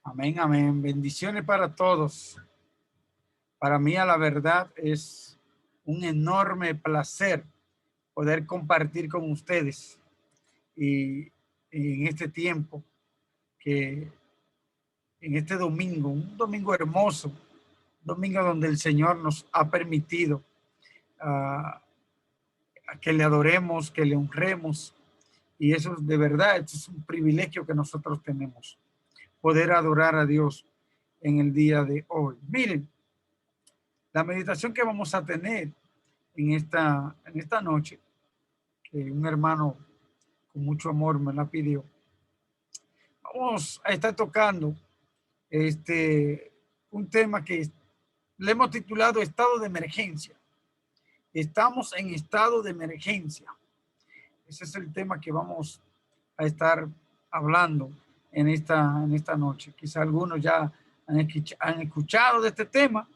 Amén, amén. Bendiciones para todos. Para mí, a la verdad, es un enorme placer poder compartir con ustedes y en este tiempo, que en este domingo, un domingo hermoso, un domingo donde el Señor nos ha permitido uh, que le adoremos, que le honremos. Y eso de verdad, es un privilegio que nosotros tenemos, poder adorar a Dios en el día de hoy. Miren, la meditación que vamos a tener en esta noche, que un hermano con mucho amor me la pidió, vamos a estar tocando un tema que le hemos titulado estado de emergencia. Estamos en estado de emergencia. Ese es el tema que vamos a estar hablando en esta noche. Quizá algunos ya han escuchado de este tema,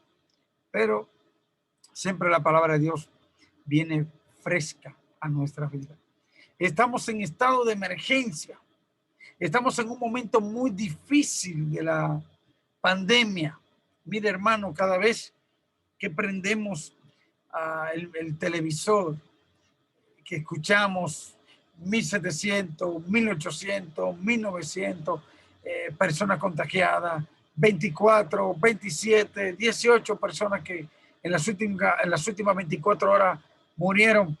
pero siempre la palabra de Dios viene fresca a nuestra vida. Estamos en estado de emergencia. Estamos en un momento muy difícil de la pandemia. Mire, hermano, cada vez que prendemos el televisor, que escuchamos 1.700, 1.800, 1.900 personas contagiadas, 24, 27, 18 personas que en las últimas 24 horas murieron.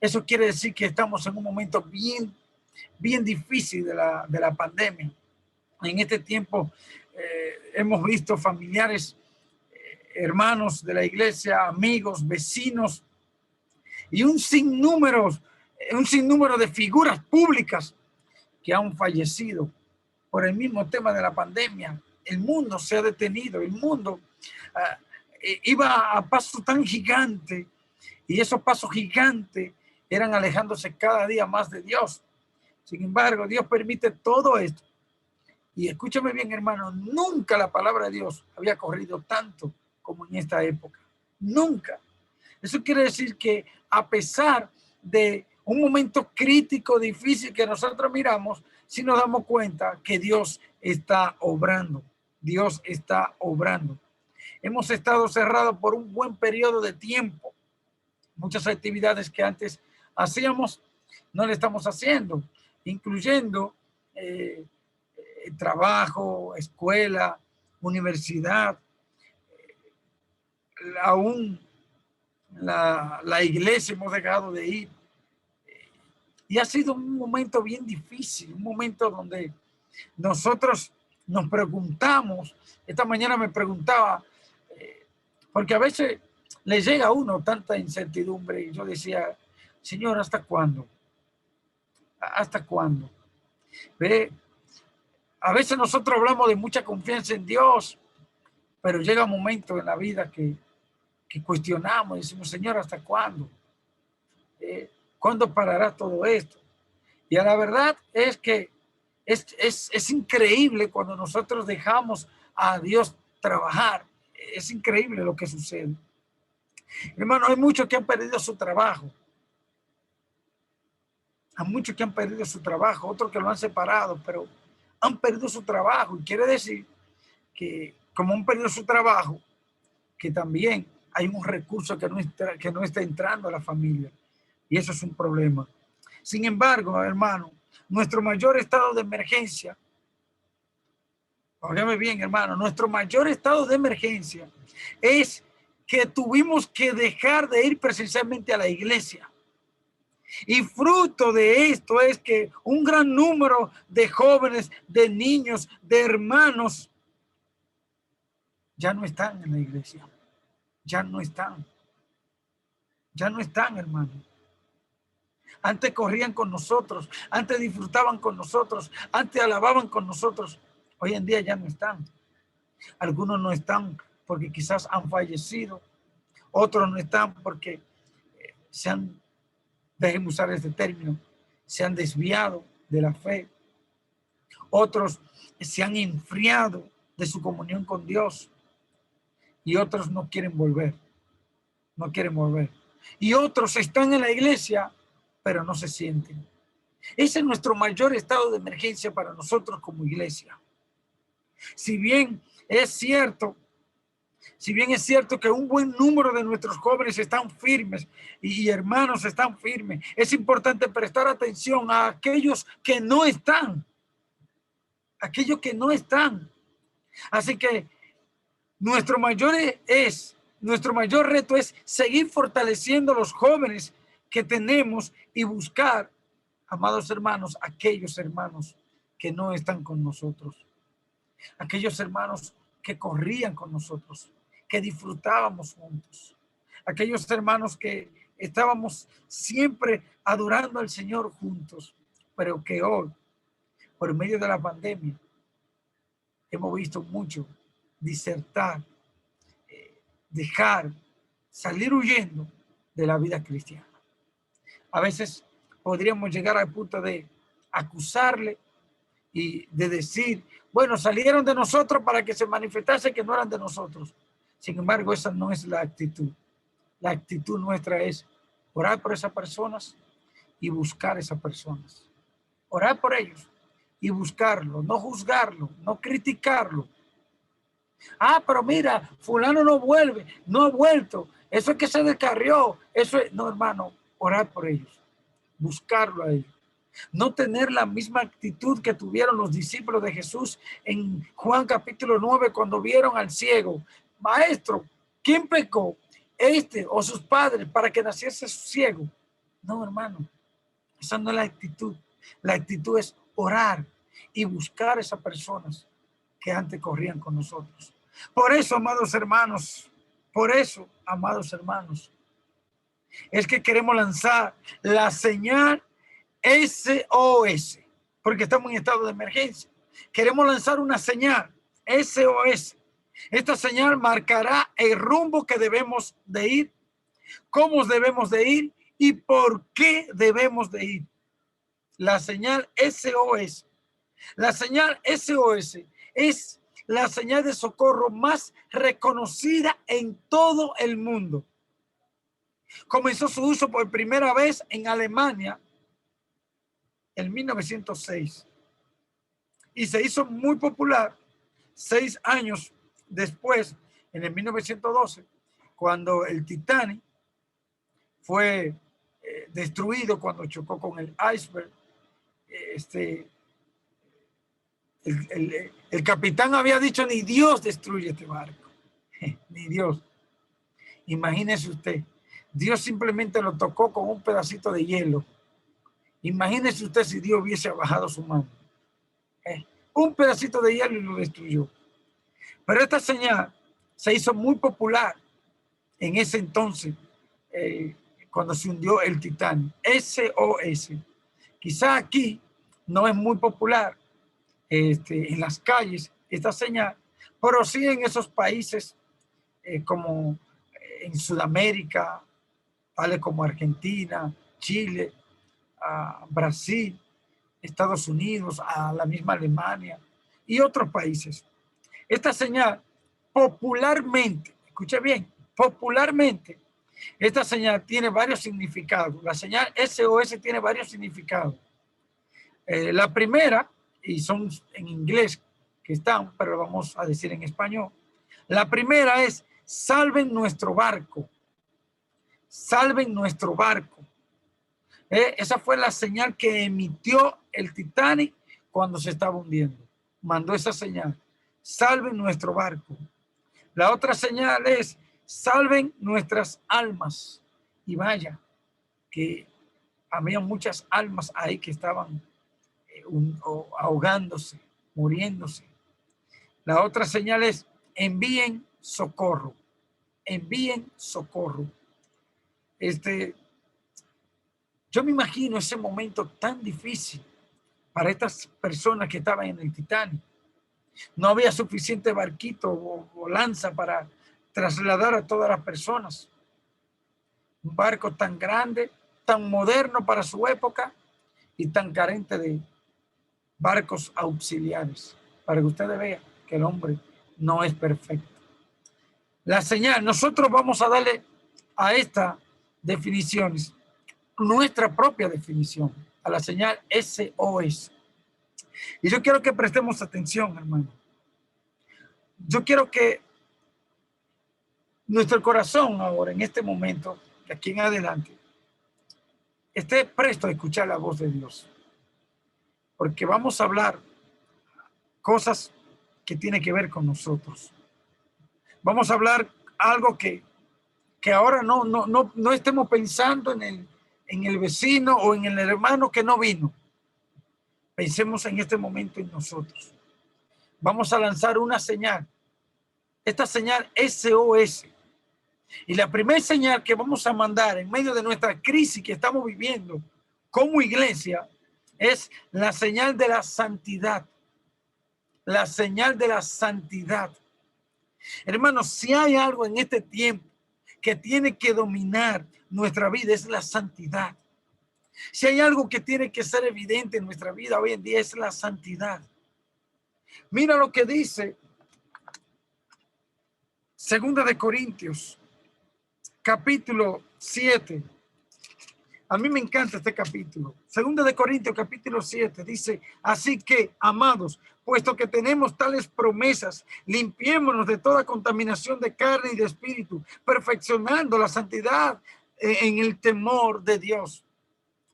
Eso quiere decir que estamos en un momento bien difícil de la pandemia. En este tiempo hemos visto familiares, hermanos de la iglesia, amigos, vecinos y un sinnúmero de figuras públicas que han fallecido por el mismo tema de la pandemia. El mundo se ha detenido, el mundo iba a pasos tan gigantes, y esos pasos gigantes eran alejándose cada día más de Dios. Sin embargo, Dios permite todo esto. Y escúchame bien, hermano, nunca la palabra de Dios había corrido tanto como en esta época. Nunca. Eso quiere decir que a pesar de un momento crítico, difícil que nosotros miramos, sí nos damos cuenta que Dios está obrando. Dios está obrando. Hemos estado cerrados por un buen periodo de tiempo. Muchas actividades que antes hacíamos no le estamos haciendo, incluyendo trabajo, escuela, universidad, aún la iglesia hemos dejado de ir. Y ha sido un momento bien difícil, un momento donde nosotros nos preguntamos. Esta mañana me preguntaba, porque a veces le llega a uno tanta incertidumbre, y yo decía, Señor, ¿hasta cuándo? ¿Hasta cuándo? ¿Ve? A veces nosotros hablamos de mucha confianza en Dios, pero llega un momento en la vida que cuestionamos y decimos, Señor, ¿hasta cuándo? ¿Cuándo parará todo esto? Y a la verdad es que es increíble cuando nosotros dejamos a Dios trabajar. Es increíble lo que sucede. Hermano, hay muchos que han perdido su trabajo. Hay muchos que han perdido su trabajo, otros que lo han separado, pero han perdido su trabajo. Y quiere decir que como han perdido su trabajo, que también hay un recurso que no está entrando a la familia. Y eso es un problema. Sin embargo, hermano, nuestro mayor estado de emergencia, óigame bien, hermano, nuestro mayor estado de emergencia es que tuvimos que dejar de ir presencialmente a la iglesia. Y fruto de esto es que un gran número de jóvenes, de niños, de hermanos, ya no están en la iglesia. Ya no están. Ya no están, hermano. Antes corrían con nosotros, antes disfrutaban con nosotros, antes alababan con nosotros. Hoy en día ya no están. Algunos no están porque quizás han fallecido. Otros no están porque déjenme usar este término, se han desviado de la fe. Otros se han enfriado de su comunión con Dios. Y otros no quieren volver. No quieren volver. Y otros están en la iglesia, pero no se sienten. Ese es nuestro mayor estado de emergencia para nosotros como iglesia. Si bien es cierto que un buen número de nuestros jóvenes están firmes y hermanos están firmes, es importante prestar atención a aquellos que no están. Así que nuestro mayor reto es seguir fortaleciendo a los jóvenes que tenemos y buscar, amados hermanos, aquellos hermanos que no están con nosotros, aquellos hermanos que corrían con nosotros, que disfrutábamos juntos, aquellos hermanos que estábamos siempre adorando al Señor juntos, pero que hoy, por medio de la pandemia, hemos visto mucho disertar, dejar, salir huyendo de la vida cristiana. A veces podríamos llegar al punto de acusarle y de decir, bueno, salieron de nosotros para que se manifestase que no eran de nosotros. Sin embargo, esa no es la actitud. La actitud nuestra es orar por esas personas y buscar a esas personas. Orar por ellos y buscarlo, no juzgarlo, no criticarlo. Ah, pero mira, fulano no vuelve, no ha vuelto. Eso es que se descarrió. Eso es, no, hermano, orar por ellos, buscarlo a ellos. No tener la misma actitud que tuvieron los discípulos de Jesús en Juan capítulo 9 cuando vieron al ciego. Maestro, ¿quién pecó? ¿Este o sus padres para que naciese ciego? No, hermano, esa no es la actitud. La actitud es orar y buscar a esas personas que antes corrían con nosotros. Por eso, amados hermanos, es que queremos lanzar la señal SOS, porque estamos en estado de emergencia. Queremos lanzar una señal SOS. Esta señal marcará el rumbo que debemos de ir, cómo debemos de ir y por qué debemos de ir. La señal SOS. La señal SOS es la señal de socorro más reconocida en todo el mundo. Comenzó su uso por primera vez en Alemania en 1906 y se hizo muy popular 6 años después, en el 1912, cuando el Titanic fue destruido, cuando chocó con el iceberg. El capitán había dicho, ni Dios destruye este barco, ni Dios. Imagínese usted, Dios simplemente lo tocó con un pedacito de hielo. Imagínese usted si Dios hubiese bajado su mano. Un pedacito de hielo y lo destruyó. Pero esta señal se hizo muy popular en ese entonces, cuando se hundió el Titanic. SOS. Quizá aquí no es muy popular en las calles esta señal, pero sí en esos países como en Sudamérica, tales como Argentina, Chile, Brasil, Estados Unidos, a la misma Alemania y otros países. Esta señal popularmente, escuche bien, popularmente, esta señal tiene varios significados. La señal SOS tiene varios significados. La primera, y son en inglés que están, pero lo vamos a decir en español. La primera es, salven nuestro barco. Salven nuestro barco. Esa fue la señal que emitió el Titanic cuando se estaba hundiendo. Mandó esa señal. Salven nuestro barco. La otra señal es, salven nuestras almas. Y vaya, que había muchas almas ahí que estaban ahogándose, muriéndose. La otra señal es, envíen socorro. Envíen socorro. Yo me imagino ese momento tan difícil para estas personas que estaban en el Titanic. No había suficiente barquito o lanza para trasladar a todas las personas. Un barco tan grande, tan moderno para su época y tan carente de barcos auxiliares, para que ustedes vean que el hombre no es perfecto. La señal, nosotros vamos a darle a estas definiciones nuestra propia definición, a la señal SOS. Y yo quiero que prestemos atención, hermano. Yo quiero que nuestro corazón ahora, en este momento, de aquí en adelante, esté presto a escuchar la voz de Dios. Porque vamos a hablar cosas que tienen que ver con nosotros. Vamos a hablar algo que ahora no estemos pensando en el vecino o en el hermano que no vino. Pensemos en este momento en nosotros. Vamos a lanzar una señal. Esta señal SOS. Y la primera señal que vamos a mandar en medio de nuestra crisis que estamos viviendo como iglesia es la señal de la santidad. La señal de la santidad. Hermanos, si hay algo en este tiempo que tiene que dominar nuestra vida es la santidad. Si hay algo que tiene que ser evidente en nuestra vida hoy en día es la santidad. Mira lo que dice 2 Corintios, capítulo 7. A mí me encanta este capítulo. 2 Corintios, capítulo 7, dice, así que, amados, puesto que tenemos tales promesas, limpiémonos de toda contaminación de carne y de espíritu, perfeccionando la santidad en el temor de Dios.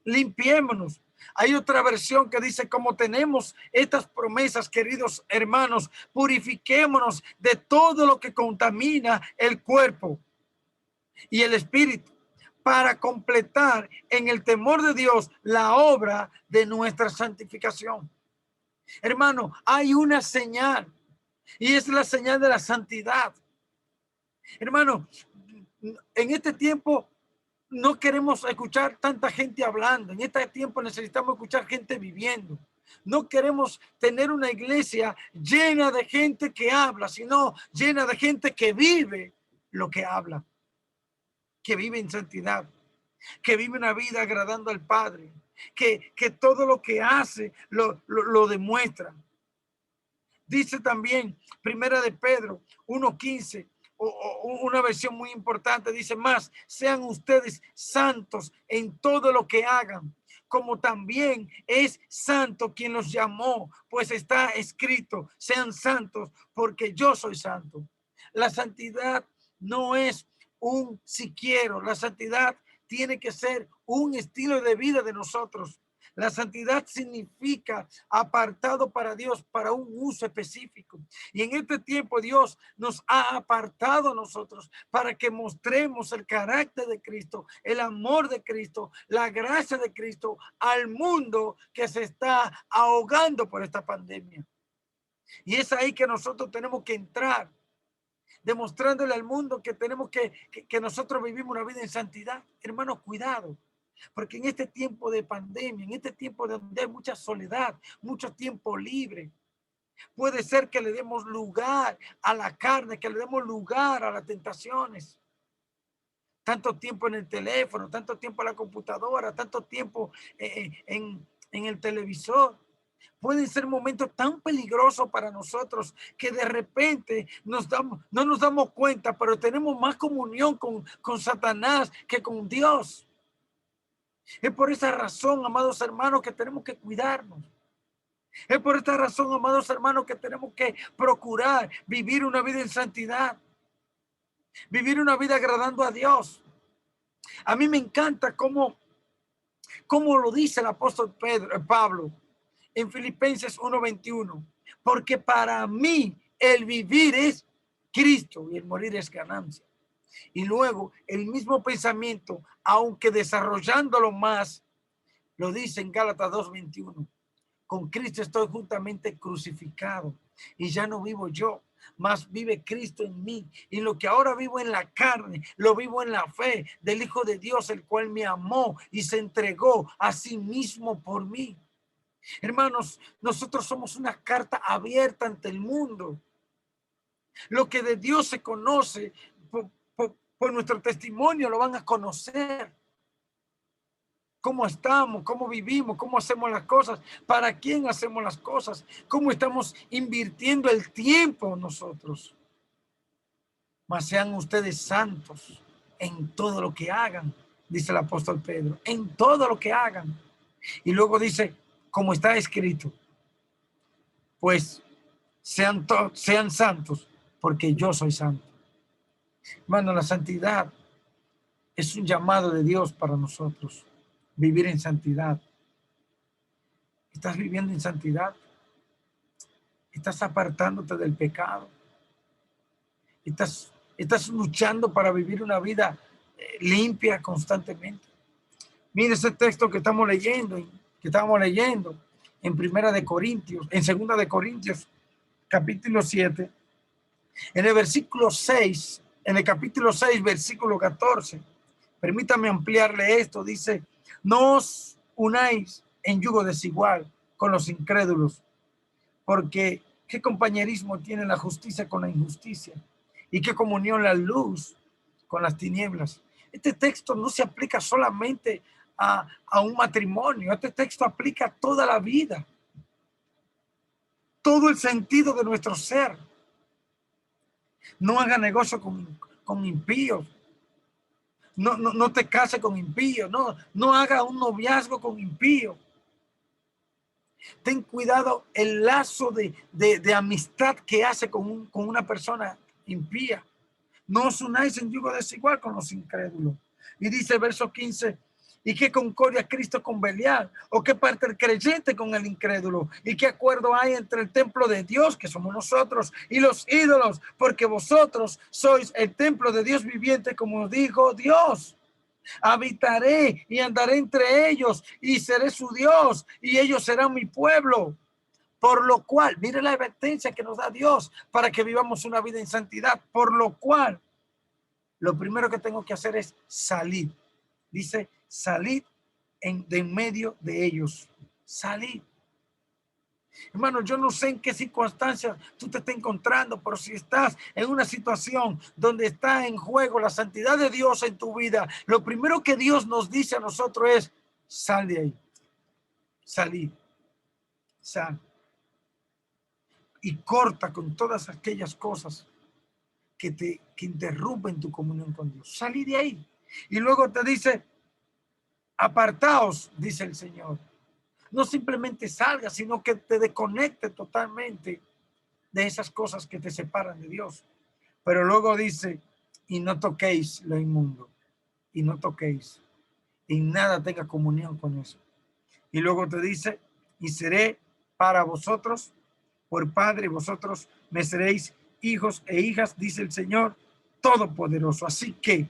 Limpiémonos. Hay otra versión que dice, como tenemos estas promesas, queridos hermanos, purifiquémonos de todo lo que contamina el cuerpo y el espíritu, para completar en el temor de Dios la obra de nuestra santificación. Hermano, hay una señal y es la señal de la santidad. Hermano, en este tiempo no queremos escuchar tanta gente hablando. En este tiempo necesitamos escuchar gente viviendo. No queremos tener una iglesia llena de gente que habla, sino llena de gente que vive lo que habla, que vive en santidad, que vive una vida agradando al Padre, que todo lo que hace lo demuestra. Dice también, primera de Pedro 1:15, una versión muy importante, dice más, sean ustedes santos en todo lo que hagan, como también es santo quien los llamó, pues está escrito, sean santos porque yo soy santo. La santidad no es un si quiero, la santidad tiene que ser un estilo de vida de nosotros. La santidad significa apartado para Dios, para un uso específico. Y en este tiempo Dios nos ha apartado a nosotros para que mostremos el carácter de Cristo, el amor de Cristo, la gracia de Cristo al mundo que se está ahogando por esta pandemia. Y es ahí que nosotros tenemos que entrar, demostrándole al mundo que tenemos que nosotros vivimos una vida en santidad. Hermanos, cuidado. Porque en este tiempo de pandemia, en este tiempo donde hay mucha soledad, mucho tiempo libre, puede ser que le demos lugar a la carne, que le demos lugar a las tentaciones. Tanto tiempo en el teléfono, tanto tiempo en la computadora, tanto tiempo en el televisor. Pueden ser momentos tan peligrosos para nosotros que de repente no nos damos cuenta, pero tenemos más comunión con Satanás que con Dios. Es por esa razón, amados hermanos, que tenemos que cuidarnos. Es por esta razón, amados hermanos, que tenemos que procurar vivir una vida en santidad. Vivir una vida agradando a Dios. A mí me encanta cómo lo dice el apóstol Pablo en Filipenses 1:21. Porque para mí el vivir es Cristo y el morir es ganancia. Y luego el mismo pensamiento, aunque desarrollándolo más, lo dice en Gálatas 2:21. Con Cristo estoy juntamente crucificado y ya no vivo yo, mas vive Cristo en mí. Y lo que ahora vivo en la carne, lo vivo en la fe del Hijo de Dios, el cual me amó y se entregó a sí mismo por mí. Hermanos, nosotros somos una carta abierta ante el mundo. Lo que de Dios se conoce por nuestro testimonio lo van a conocer. Cómo estamos, cómo vivimos, cómo hacemos las cosas, para quién hacemos las cosas, cómo estamos invirtiendo el tiempo nosotros. Mas sean ustedes santos en todo lo que hagan, dice el apóstol Pedro, en todo lo que hagan. Y luego dice, como está escrito, pues sean santos porque yo soy santo. Hermano, la santidad es un llamado de Dios para nosotros. Vivir en santidad. ¿Estás viviendo en santidad? ¿Estás apartándote del pecado? ¿Estás luchando para vivir una vida limpia constantemente? Mire ese texto que estamos leyendo, en Primera de Corintios, en Segunda de Corintios, capítulo 7, en el versículo 6, en el capítulo 6, versículo 14. Permítame ampliarle esto. Dice, no os unáis en yugo desigual con los incrédulos, porque ¿qué compañerismo tiene la justicia con la injusticia? ¿Y qué comunión la luz con las tinieblas? Este texto no se aplica solamente a un matrimonio. Este texto aplica a toda la vida, todo el sentido de nuestro ser. No haga negocio con impíos. No te cases con impíos. No haga un noviazgo con impíos. Ten cuidado el lazo de amistad que hace con una persona impía. No os unáis en yugo desigual con los incrédulos. Y dice el verso 15, ¿y qué concordia Cristo con Belial? ¿O qué parte el creyente con el incrédulo? ¿Y qué acuerdo hay entre el templo de Dios, que somos nosotros, y los ídolos? Porque vosotros sois el templo de Dios viviente, como dijo Dios. Habitaré y andaré entre ellos y seré su Dios y ellos serán mi pueblo. Por lo cual, mire la advertencia que nos da Dios para que vivamos una vida en santidad. Por lo cual, lo primero que tengo que hacer es salir. Dice, salid de en medio de ellos. Salid. Hermano, yo no sé en qué circunstancias tú te estás encontrando, pero si estás en una situación donde está en juego la santidad de Dios en tu vida, lo primero que Dios nos dice a nosotros es, sal de ahí. Salid. Sal. Y corta con todas aquellas cosas que interrumpen tu comunión con Dios. Salí de ahí. Y luego te dice, apartaos, dice el Señor. No simplemente salgas, sino que te desconecte totalmente de esas cosas que te separan de Dios. Pero luego dice, y no toquéis lo inmundo. Y no toquéis. Y nada tenga comunión con eso. Y luego te dice, y seré para vosotros por Padre, vosotros me seréis hijos e hijas, dice el Señor Todopoderoso. Así que,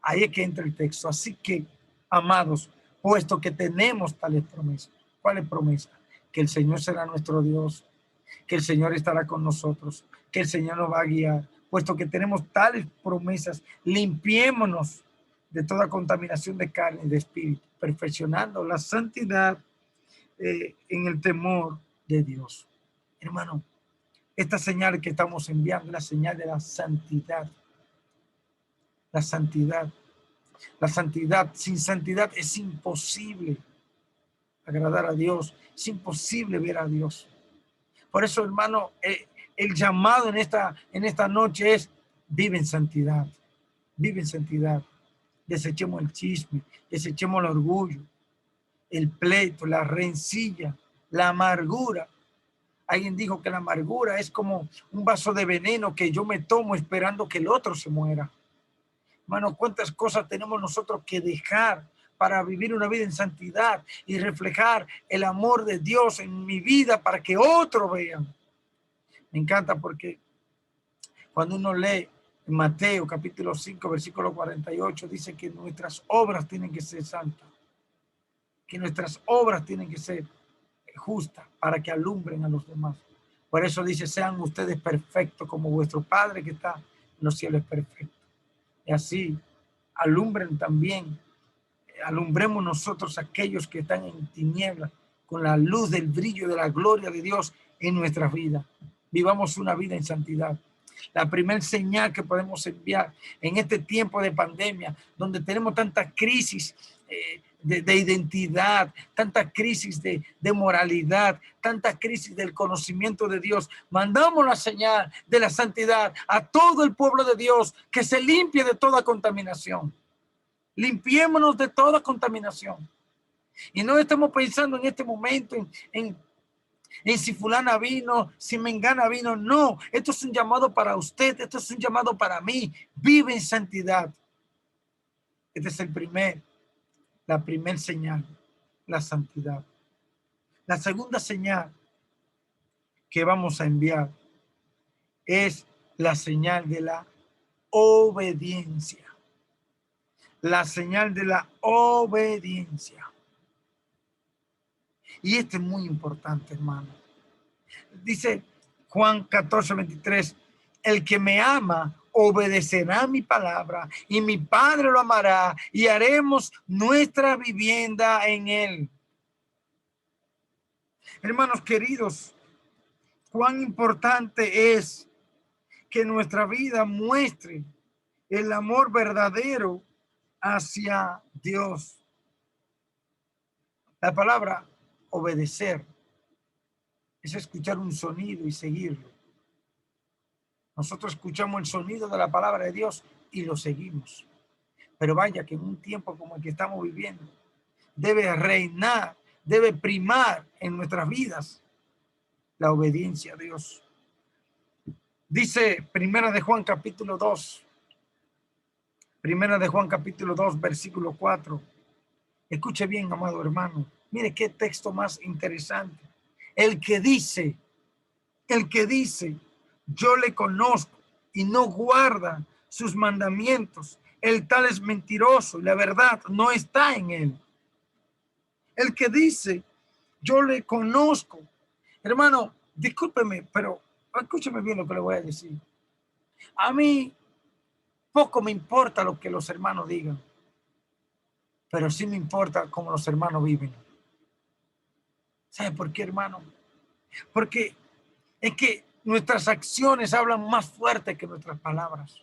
ahí es que entra el texto. Así que, amados, puesto que tenemos tales promesas. ¿Cuáles promesas? Que el Señor será nuestro Dios, que el Señor estará con nosotros, que el Señor nos va a guiar. Puesto que tenemos tales promesas, limpiémonos de toda contaminación de carne y de espíritu, perfeccionando la santidad en el temor de Dios. Hermano, esta señal que estamos enviando es la señal de la santidad. La santidad. La santidad. Sin santidad es imposible agradar a Dios. Es imposible ver a Dios. Por eso, hermano, el llamado en esta noche es vive en santidad. Vive en santidad. Desechemos el chisme, desechemos el orgullo, el pleito, la rencilla, la amargura. Alguien dijo que la amargura es como un vaso de veneno que yo me tomo esperando que el otro se muera. Hermano, ¿cuántas cosas tenemos nosotros que dejar para vivir una vida en santidad y reflejar el amor de Dios en mi vida para que otros vean? Me encanta porque cuando uno lee en Mateo capítulo 5, versículo 48, dice que nuestras obras tienen que ser santas, que nuestras obras tienen que ser justa para que alumbren a los demás. Por eso dice, sean ustedes perfectos como vuestro Padre que está en los cielos es perfecto. Y así alumbren también, alumbremos nosotros aquellos que están en tinieblas con la luz del brillo de la gloria de Dios en nuestras vidas. Vivamos una vida en santidad. La primera señal que podemos enviar en este tiempo de pandemia, donde tenemos tanta crisis de identidad, tanta crisis de moralidad, tanta crisis del conocimiento de Dios, mandamos la señal de la santidad a todo el pueblo de Dios, que se limpie de toda contaminación. Limpiémonos de toda contaminación. Y no estamos pensando en este momento en en si fulana vino, si mengana vino. No, esto es un llamado para usted, esto es un llamado para mí. Vive en santidad. Este es la primer señal, la santidad. La segunda señal que vamos a enviar es la señal de la obediencia. La señal de la obediencia. Y esto es muy importante, hermano. Dice Juan 14:23, el que me ama obedecerá mi palabra y mi Padre lo amará y haremos nuestra vivienda en él. Hermanos queridos, cuán importante es que nuestra vida muestre el amor verdadero hacia Dios. La palabra obedecer es escuchar un sonido y seguirlo. Nosotros escuchamos el sonido de la palabra de Dios y lo seguimos. Pero vaya que en un tiempo como el que estamos viviendo, debe reinar, debe primar en nuestras vidas la obediencia a Dios. Dice Primera de Juan capítulo 2, Primera de Juan capítulo 2, versículo 4. Escuche bien, amado hermano. Mire qué texto más interesante. El que dice, yo le conozco y no guarda sus mandamientos, el tal es mentiroso y la verdad no está en él. El que dice, yo le conozco. Hermano, discúlpeme, pero escúcheme bien lo que le voy a decir. A mí poco me importa lo que los hermanos digan, pero sí me importa cómo los hermanos viven. ¿Sabe por qué, hermano? Porque es que nuestras acciones hablan más fuerte que nuestras palabras.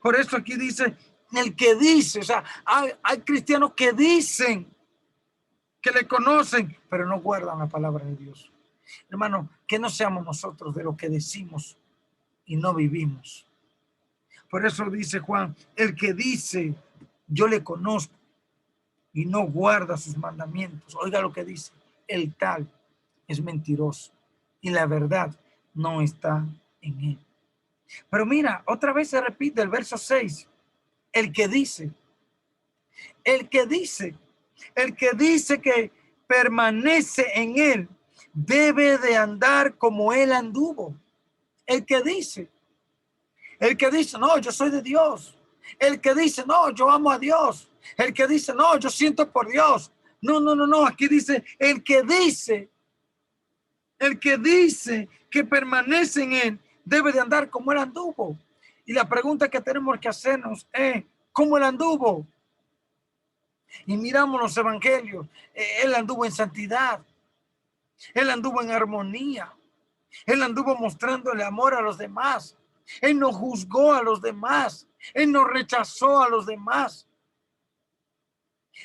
Por eso aquí dice, el que dice, o sea, hay cristianos que dicen que le conocen, pero no guardan la palabra de Dios. Hermano, que no seamos nosotros de lo que decimos y no vivimos. Por eso dice Juan, el que dice, yo le conozco y no guarda sus mandamientos. Oiga lo que dice, el tal es mentiroso y la verdad no está en él. Pero mira, otra vez se repite el verso 6. El que dice que permanece en él, debe de andar como él anduvo. El que dice, no, yo soy de Dios. El que dice, no, yo amo a Dios. El que dice, no, yo siento por Dios. No. Aquí dice, el que dice que permanece en él, debe de andar como él anduvo. Y la pregunta que tenemos que hacernos es, ¿cómo él anduvo? Y miramos los evangelios. Él anduvo en santidad. Él anduvo en armonía. Él anduvo mostrándole amor a los demás. Él no juzgó a los demás. Él no rechazó a los demás.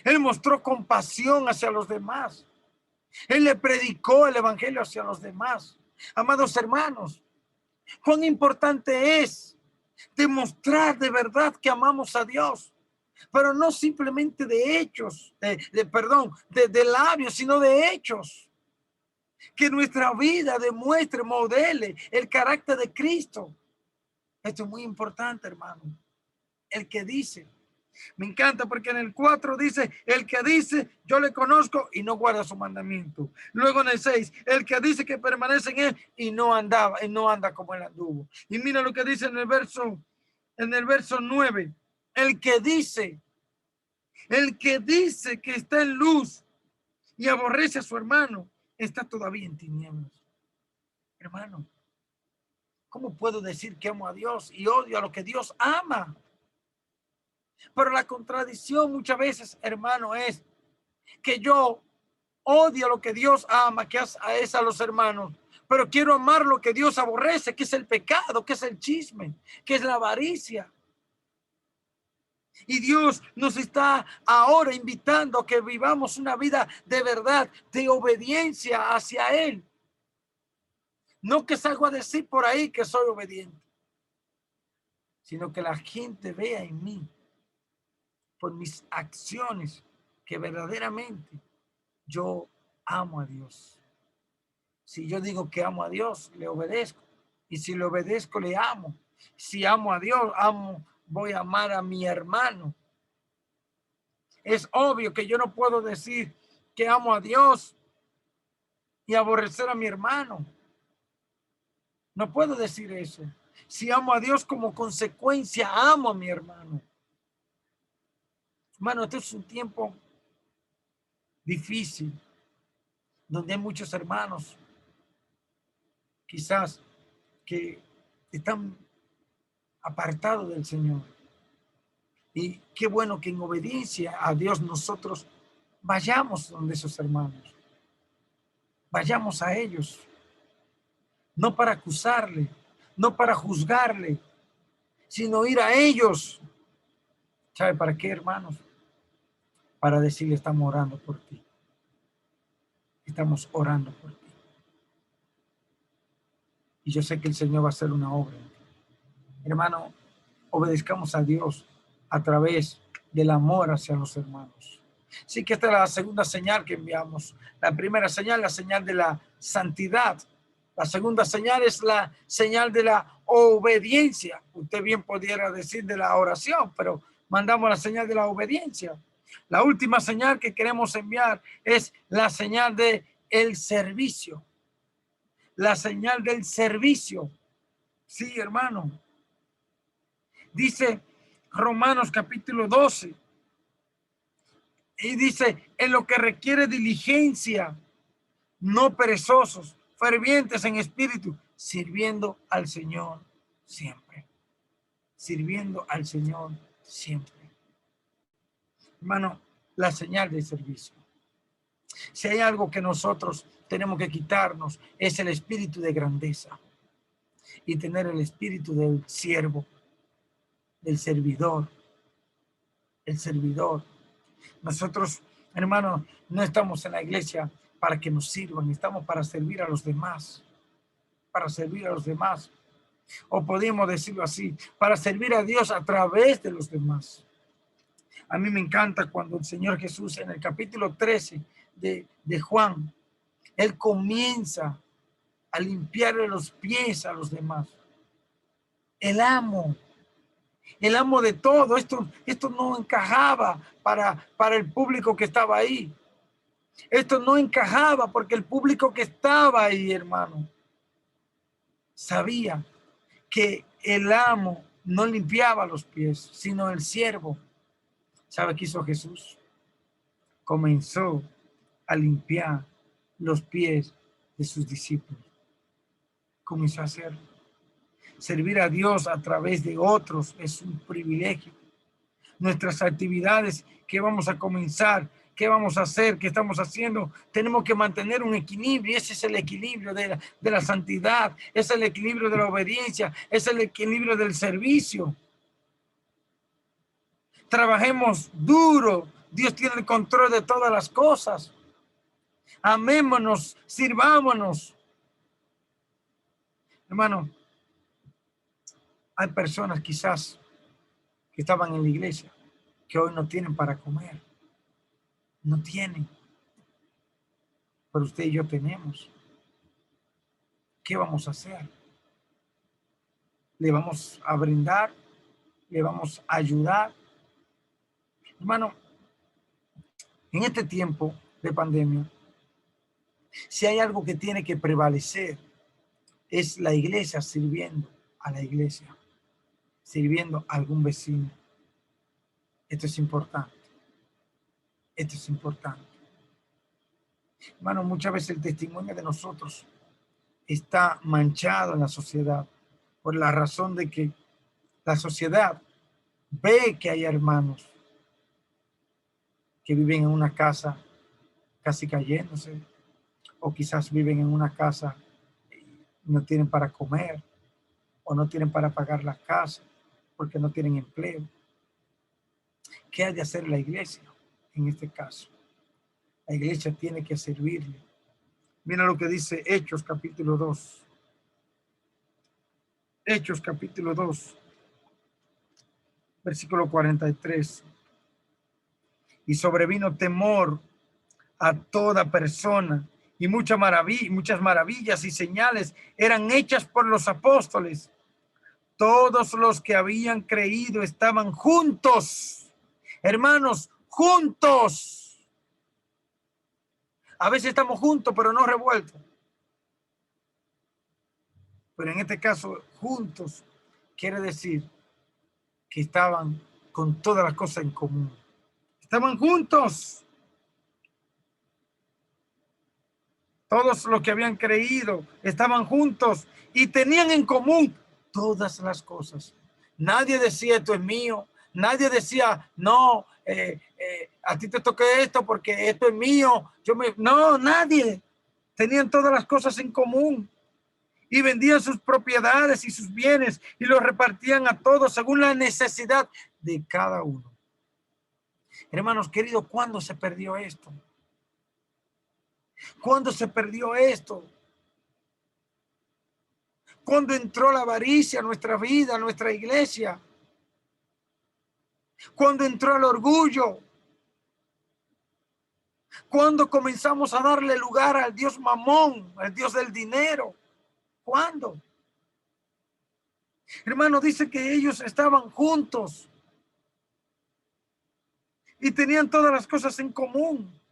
Él mostró compasión hacia los demás. Él le predicó el evangelio hacia los demás. Amados hermanos, cuán importante es demostrar de verdad que amamos a Dios, pero no simplemente de hechos, de labios, sino de hechos. Que nuestra vida demuestre, modele el carácter de Cristo. Esto es muy importante, hermano. El que dice, me encanta porque en el 4 dice, el que dice, yo le conozco y no guarda su mandamiento. Luego en el 6, el que dice que permanece en él y no anda como él anduvo. Y mira lo que dice en el verso 9, el que dice que está en luz y aborrece a su hermano, está todavía en tinieblas. Hermano, ¿cómo puedo decir que amo a Dios y odio a lo que Dios ama? Pero la contradicción muchas veces, hermano, es que yo odio lo que Dios ama, que es a los hermanos, pero quiero amar lo que Dios aborrece, que es el pecado, que es el chisme, que es la avaricia. Y Dios nos está ahora invitando a que vivamos una vida de verdad, de obediencia hacia Él. No que salgo a decir por ahí que soy obediente, sino que la gente vea en mí, por mis acciones, que verdaderamente yo amo a Dios. Si yo digo que amo a Dios, le obedezco. Y si le obedezco, le amo. Si amo a Dios, voy a amar a mi hermano. Es obvio que yo no puedo decir que amo a Dios y aborrecer a mi hermano. No puedo decir eso. Si amo a Dios, como consecuencia, amo a mi hermano. Hermano, este es un tiempo difícil, donde hay muchos hermanos, quizás, que están apartados del Señor. Y qué bueno que en obediencia a Dios nosotros vayamos donde esos hermanos. Vayamos a ellos. No para acusarle, no para juzgarle, sino ir a ellos. ¿Sabe para qué, hermanos? Para decirle, estamos orando por ti. Estamos orando por ti. Y yo sé que el Señor va a hacer una obra. Hermano, obedezcamos a Dios a través del amor hacia los hermanos. Así que esta es la segunda señal que enviamos. La primera señal, la señal de la santidad. La segunda señal es la señal de la obediencia. Usted bien pudiera decir de la oración, pero mandamos la señal de la obediencia. La última señal que queremos enviar es la señal de el servicio. La señal del servicio. Sí, hermano. Dice Romanos capítulo 12. Y dice, en lo que requiere diligencia, no perezosos, fervientes en espíritu, sirviendo al Señor siempre. Sirviendo al Señor siempre. Hermano, la señal de servicio. Si hay algo que nosotros tenemos que quitarnos, es el espíritu de grandeza y tener el espíritu del siervo, del servidor, el servidor. Nosotros, hermanos, no estamos en la iglesia para que nos sirvan, estamos para servir a los demás, para servir a los demás. O podemos decirlo así, para servir a Dios a través de los demás. A mí me encanta cuando el Señor Jesús en el capítulo 13 de Juan, Él comienza a limpiarle los pies a los demás. El amo de todo. Esto no encajaba para el público que estaba ahí. Esto no encajaba porque el público que estaba ahí, hermano, sabía que el amo no limpiaba los pies, sino el siervo. ¿Sabe qué hizo Jesús? Comenzó a limpiar los pies de sus discípulos. Comenzó a hacerlo. Servir a Dios a través de otros es un privilegio. Nuestras actividades que vamos a comenzar, qué vamos a hacer, qué estamos haciendo, tenemos que mantener un equilibrio. Ese es el equilibrio de la santidad, es el equilibrio de la obediencia, es el equilibrio del servicio. Trabajemos duro. Dios tiene el control de todas las cosas. Amémonos, sirvámonos. Hermano, hay personas quizás que estaban en la iglesia que hoy no tienen para comer. No tienen. Pero usted y yo tenemos. ¿Qué vamos a hacer? ¿Le vamos a brindar? ¿Le vamos a ayudar? Hermano, en este tiempo de pandemia, si hay algo que tiene que prevalecer, es la iglesia sirviendo a la iglesia, sirviendo a algún vecino. Esto es importante. Esto es importante. Hermano, muchas veces el testimonio de nosotros está manchado en la sociedad por la razón de que la sociedad ve que hay hermanos que viven en una casa casi cayéndose, o quizás viven en una casa y no tienen para comer, o no tienen para pagar la casa porque no tienen empleo. ¿Qué ha de hacer la iglesia en este caso? La iglesia tiene que servirle. Mira lo que dice Hechos capítulo 2. Hechos capítulo 2, versículo 43. Y sobrevino temor a toda persona y muchas maravillas y señales eran hechas por los apóstoles. Todos los que habían creído estaban juntos, hermanos, juntos. A veces estamos juntos, pero no revueltos. Pero en este caso, juntos quiere decir que estaban con todas las cosas en común. Estaban juntos. Todos los que habían creído estaban juntos y tenían en común todas las cosas. Nadie decía, esto es mío. Nadie decía, no, a ti te toca esto porque esto es mío. No, nadie. Tenían todas las cosas en común y vendían sus propiedades y sus bienes y los repartían a todos según la necesidad de cada uno. Hermanos queridos, ¿cuándo se perdió esto? ¿Cuándo se perdió esto? ¿Cuándo entró la avaricia a nuestra vida, a nuestra iglesia? ¿Cuándo entró el orgullo? ¿Cuándo comenzamos a darle lugar al Dios Mamón, al Dios del dinero? ¿Cuándo? Hermano, dice que ellos estaban juntos y tenían todas las cosas en común.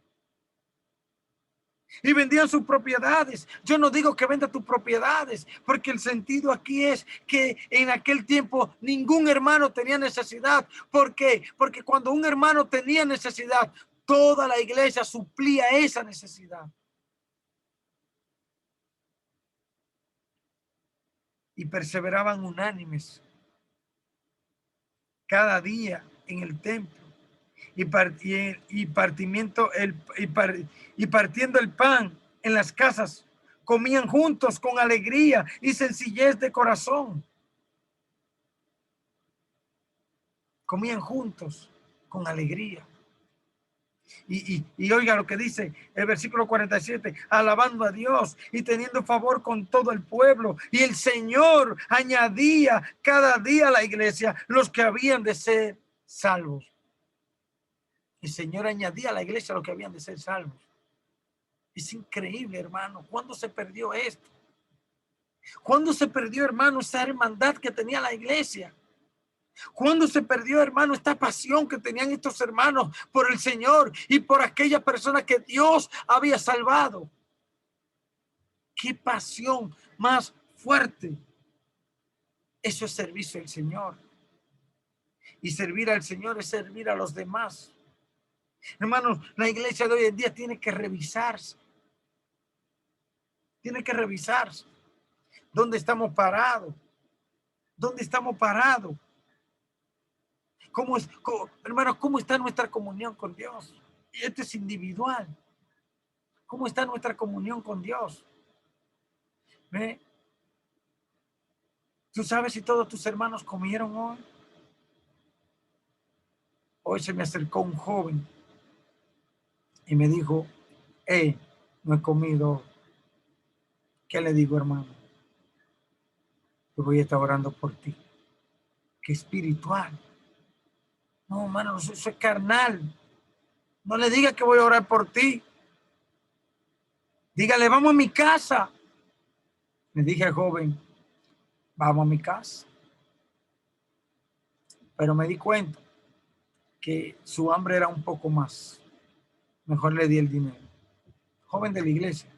Y vendían sus propiedades. Yo no digo que venda tus propiedades, porque el sentido aquí es que en aquel tiempo ningún hermano tenía necesidad. ¿Por qué? Porque cuando un hermano tenía necesidad, toda la iglesia suplía esa necesidad. Y perseveraban unánimes cada día en el templo y partiendo el pan en las casas, comían juntos con alegría y sencillez de corazón. Comían juntos con alegría. Y oiga lo que dice el versículo 47, alabando a Dios y teniendo favor con todo el pueblo. Y el Señor añadía cada día a la iglesia los que habían de ser salvos. El Señor añadía a la iglesia los que habían de ser salvos. Es increíble, hermano. ¿Cuándo se perdió esto? ¿Cuándo se perdió, hermano, esa hermandad que tenía la iglesia? ¿Cuándo se perdió, hermano, esta pasión que tenían estos hermanos por el Señor y por aquella persona que Dios había salvado? ¡Qué pasión más fuerte! Eso es servicio al Señor. Y servir al Señor es servir a los demás. Hermanos, la iglesia de hoy en día tiene que revisarse. Tiene que revisarse. ¿Dónde estamos parados? ¿Dónde estamos parados? Hermanos, ¿cómo está nuestra comunión con Dios? Y esto es individual. ¿Cómo está nuestra comunión con Dios? ¿Ve? ¿Tú sabes si todos tus hermanos comieron hoy? Hoy se me acercó un joven y me dijo, no he comido. ¿Qué le digo, hermano? Yo voy a estar orando por ti. Qué espiritual. No, hermano, eso es carnal. No le diga que voy a orar por ti. Dígale, vamos a mi casa. Le dije al joven, vamos a mi casa. Pero me di cuenta que su hambre era un poco más. Mejor le di el dinero. Joven de la iglesia.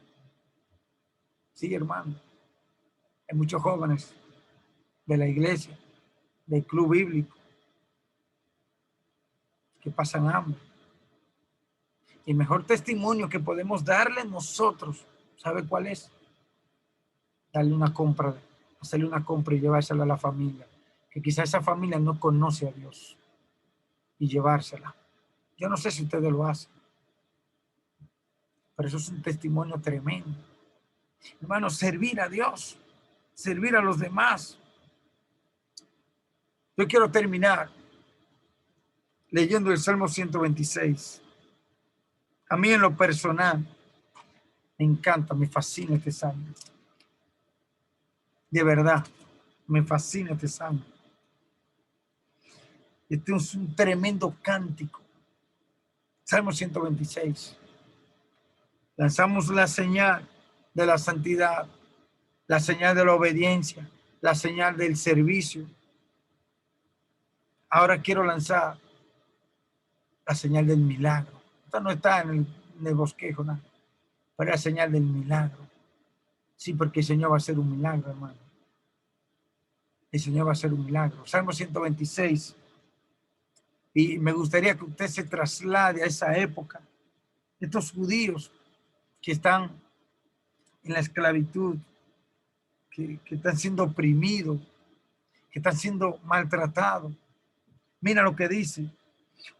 Sí, hermano. Hay muchos jóvenes de la iglesia, del club bíblico, que pasan hambre. Y el mejor testimonio que podemos darle nosotros, ¿sabe cuál es? Darle una compra, hacerle una compra y llevársela a la familia. Que quizá esa familia no conoce a Dios. Y llevársela. Yo no sé si ustedes lo hacen. Pero eso es un testimonio tremendo. Hermano, servir a Dios. Servir a los demás. Yo quiero terminar leyendo el Salmo 126. A mí en lo personal me encanta, me fascina este salmo. De verdad, me fascina este salmo. Este es un tremendo cántico. Salmo 126. Lanzamos la señal de la santidad, la señal de la obediencia, la señal del servicio. Ahora quiero lanzar la señal del milagro. Esto no está en el bosquejo, nada, pero es la señal del milagro. Sí, porque el Señor va a hacer un milagro, hermano. El Señor va a hacer un milagro. Salmo 126. Y me gustaría que usted se traslade a esa época. Estos judíos que están en la esclavitud, que están siendo oprimidos, que están siendo maltratados. Mira lo que dice.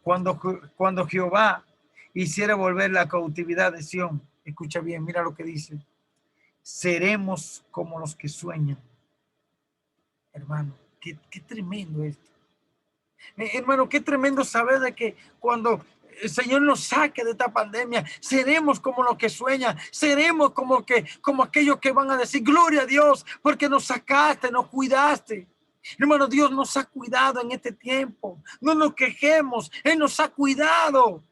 Cuando Jehová hiciera volver la cautividad de Sión, escucha bien, mira lo que dice. Seremos como los que sueñan. Hermano, qué tremendo esto. Hermano, qué tremendo saber de que cuando el Señor nos saque de esta pandemia, seremos como los que sueñan, seremos como aquellos que van a decir, gloria a Dios, porque nos sacaste, nos cuidaste. Hermano, Dios nos ha cuidado en este tiempo. No nos quejemos, Él nos ha cuidado.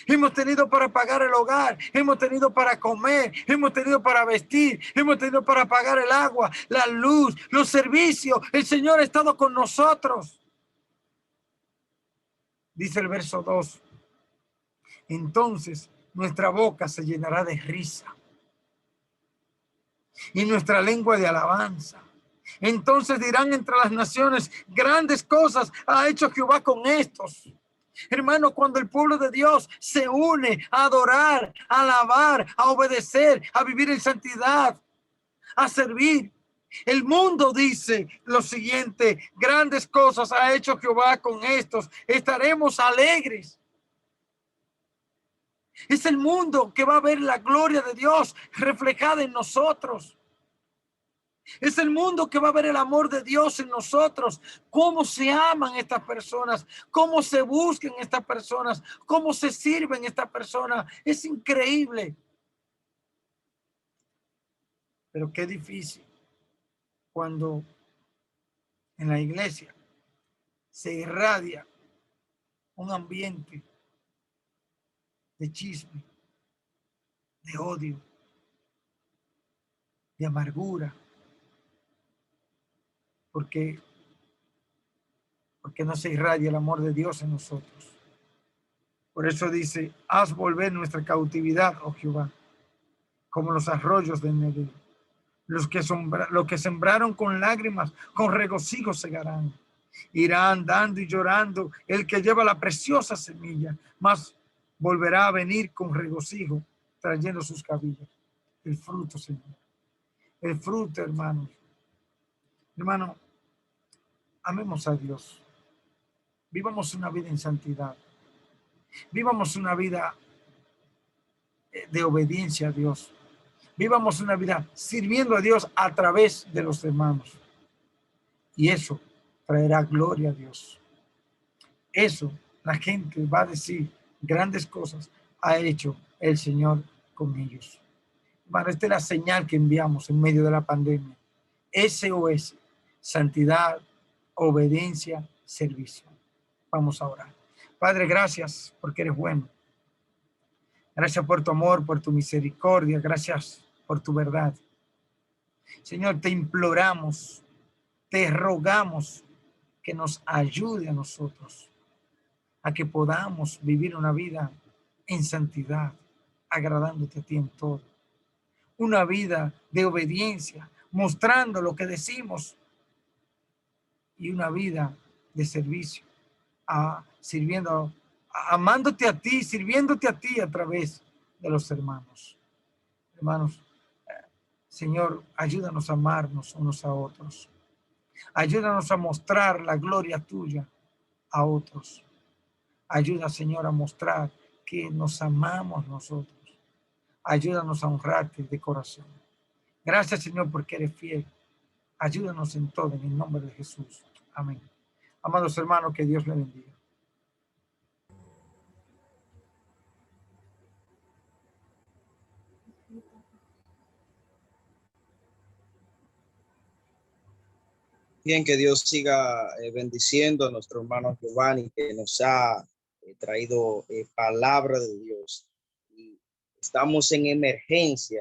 Hemos tenido para pagar el hogar, hemos tenido para comer, hemos tenido para vestir, hemos tenido para pagar el agua, la luz, los servicios. El Señor ha estado con nosotros. Dice el verso 2. Entonces nuestra boca se llenará de risa y nuestra lengua de alabanza. Entonces dirán entre las naciones, grandes cosas ha hecho Jehová con estos. Hermano, cuando el pueblo de Dios se une a adorar, a alabar, a obedecer, a vivir en santidad, a servir, el mundo dice lo siguiente, grandes cosas ha hecho Jehová con estos, estaremos alegres. Es el mundo que va a ver la gloria de Dios reflejada en nosotros. Es el mundo que va a ver el amor de Dios en nosotros. Cómo se aman estas personas, cómo se buscan estas personas, cómo se sirven estas personas. Es increíble. Pero qué difícil cuando en la iglesia se irradia un ambiente de chisme, de odio, de amargura, porque no se irradia el amor de Dios en nosotros. Por eso dice, haz volver nuestra cautividad, oh Jehová, como los arroyos del Negev. Los que sembraron con lágrimas, con regocijo segarán. Irá andando y llorando el que lleva la preciosa semilla, mas volverá a venir con regocijo, trayendo sus cabillas. El fruto, Señor. El fruto, hermanos. Hermano, amemos a Dios. Vivamos una vida en santidad. Vivamos una vida de obediencia a Dios. Vivamos una vida sirviendo a Dios a través de los hermanos. Y eso traerá gloria a Dios. Eso, la gente va a decir, grandes cosas ha hecho el Señor con ellos. Bueno, esta es la señal que enviamos en medio de la pandemia. SOS, santidad, obediencia, servicio. Vamos a orar. Padre, gracias porque eres bueno. Gracias por tu amor, por tu misericordia. Gracias por tu verdad. Señor, te imploramos, te rogamos que nos ayude a nosotros a que podamos vivir una vida en santidad, agradándote a ti en todo. Una vida de obediencia, mostrando lo que decimos, y una vida de servicio, amándote a ti, sirviéndote a ti a través de los hermanos. Hermanos, Señor, ayúdanos a amarnos unos a otros. Ayúdanos a mostrar la gloria tuya a otros. Ayuda, Señor, a mostrar que nos amamos nosotros. Ayúdanos a honrarte de corazón. Gracias, Señor, porque eres fiel. Ayúdanos en todo, en el nombre de Jesús. Amén. Amados hermanos, que Dios les bendiga. Bien, que Dios siga bendiciendo a nuestro hermano Giovanni, que nos ha traído palabra de Dios. Y Estamos en emergencia.